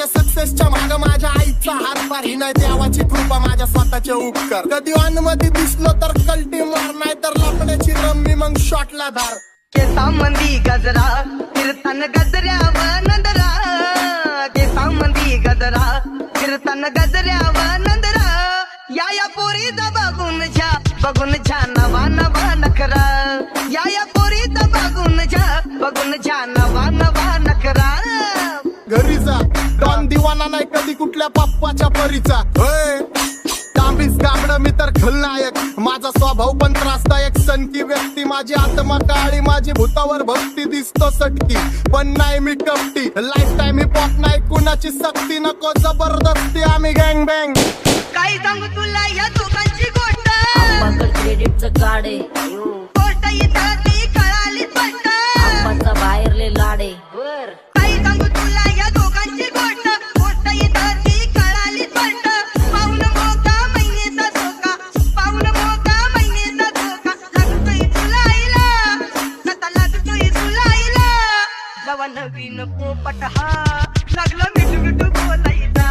माझ्या सक्सेसच्या माग माझ्या आईचा हातभार, ही नाही देवाची कृपा माझ्या स्वतःचे उपकार. कधी अनुमती दिसलो तर कल्टी मार, नाही तर लपण्याची रम्मी मग शॉटला धार. केसामंदी गजरा कीर्तन गजऱ्यावर नंदरा, केसामंदी गजरा कीर्तन गजऱ्यावर नंदरा. या पोरीचा बघून छा नवा नवा नखरा, या पोरीचा बघून छा नवा नवा नखरा. घरी जा डॉन दिवाना नाही कधी कुठल्या पप्पाच्या परीचा. तांबीस गाबड मी तर खलनायक, माझा स्वभाव पण त्रासदायक. सनकी व्यक्ती माझी आत्मा काळी, माझी भूतावर भक्ती दिसतो सटकी, पण नाही मी कपटी. लाईफ टाइम ही पॉप नाही कुणाची सक्ती, नको जबरदस्ती आम्ही गँग बँग. काय सांगू तुला या दोघांची गोष्ट, क्रेडिटचं कार्ड आहे, गोष्ट इथं ती कळाली स्पष्ट. आप्पाचा बाहेरले लाडे. काय सांगू तुला या दोघांची गोष्ट, गोष्ट इथं ती कळाली स्पष्ट. पाऊन मोका महिनेचा धोका, पाऊन मोका महिनेचा धोका. लागतोय तुला आईला, आता लागतोय तुला आईला. जवा नवीन पोपट हा लागला मिठू मिठू बोलायचा,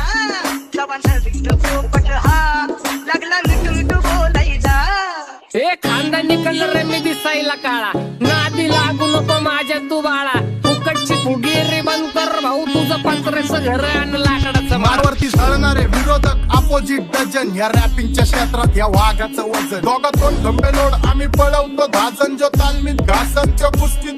जवा नवीन पोपट हा लागला मिठू मिठू बोलायचा. हे खानदानी कलर रे मी दिसायला काळा, नादी लागू नको माझ्या तू बाळा. फुकटची फुगीरी बंद कर भाऊ, तुझं पत्रेचं घर आणि लाकडाचं मार. मारवरती झळणारे विरोधक अपोजिट डझन, या रॅपिंगच्या क्षेत्रात या वाघाचं वजन. दोघात दोन खंबे लोड आम्ही पळवतो धाजन, जो तालमीत घासन त्या कुस्तीत